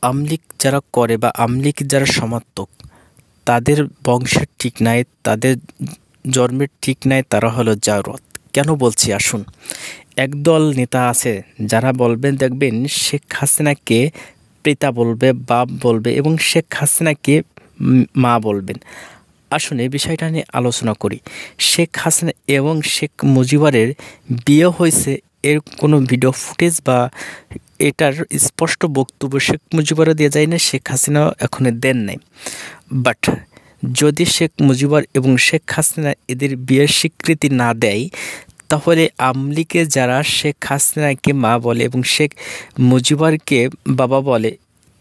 আমলিক যারা করে বা আমলিক যারা সমর্থক তাদের বংশের ঠিক নাই, তাদের জন্মের ঠিক নাই, তারা হলো জাউরত। কেন বলছি আসুন। একদল নেতা আছে যারা বলবেন, দেখবেন শেখ হাসিনাকে পিতা বলবে, বাপ বলবে এবং শেখ হাসিনাকে মা বলবেন। আসুন এই বিষয়টা নিয়ে আলোচনা করি। শেখ হাসিনা এবং শেখ মুজিবরের বিয়ে হয়েছে, এর কোনো ভিডিও ফুটেজ বা এটার স্পষ্ট বক্তব্য শেখ মুজিবরও দিয়ে যায় না, শেখ হাসিনাও এখনো দেন নাই। বাট যদি শেখ মুজিবর এবং শেখ হাসিনা এদের বিয়ের স্বীকৃতি না দেয়, তাহলে আমলিকে যারা শেখ হাসিনাকে মা বলে এবং শেখ মুজিবরকে বাবা বলে,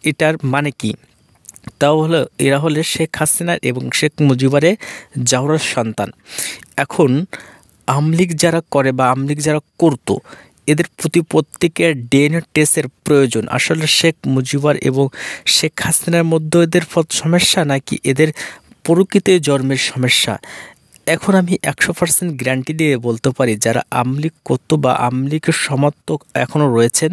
এটার মানে কি? তাও হলো এরা হলে শেখ হাসিনার এবং শেখ মুজিবরের জাউরার সন্তান। এখন আমলিক যারা করে বা আমলিক যারা করতো, এদের প্রতি প্রত্যেকের ডিএনএ টেস্টের প্রয়োজন। আসলে শেখ মুজিবর এবং শেখ হাসিনার মধ্যে এদের সমস্যা নাকি এদের প্রকৃত জন্মের সমস্যা? এখন আমি 100% গ্যারান্টি দিয়ে বলতে পারি, যারা আমলিক করতো বা আমলিকের সমর্থক এখনও রয়েছেন,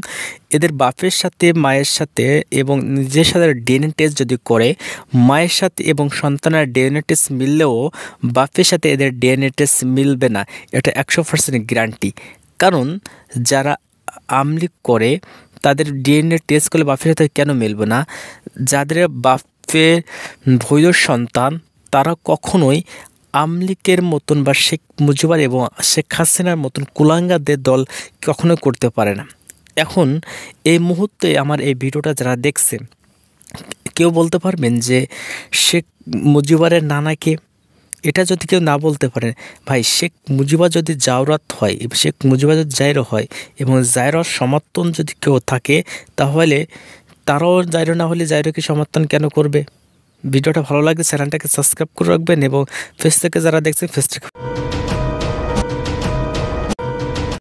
এদের বাপের সাথে মায়ের সাথে এবং নিজের সাথে ডিএনএ টেস্ট যদি করে, মায়ের সাথে এবং সন্তানের ডিএনএ টেস্ট মিললেও বাপের সাথে এদের ডিএনএ টেস্ট মিলবে না। এটা 100% গ্যারান্টি। কারণ যারা আমলিক করে তাদের ডিএনএ টেস্ট করলে বাপের সাথে কেন মিলবে না? যাদের বাপের বৈধ সন্তান তারা কখনোই আমলিকের মতন বা শেখ মুজিবর এবং শেখ হাসিনার মতন কুলাঙ্গারদের দল কখনোই করতে পারে না। এখন এই মুহূর্তে আমার এই ভিডিওটা যারা দেখছে, কেউ বলতে পারবেন যে শেখ মুজিবরের নানাকে? এটা যদি কেউ না বলতে পারে, ভাই শেখ মুজিবর যদি জাউরাত হয়, শেখ মুজিবর যদি জাইরো হয় এবং জাইরোর সমর্থন যদি কেউ থাকে, তাহলে তারাও জাইরো না হলে জাইরোকে সমর্থন কেন করবে? ভিডিওটা ভালো লাগলে চ্যানেলটাকে সাবস্ক্রাইব করে রাখবেন এবং ফেস থেকে যারা দেখছেন ফেসটাকে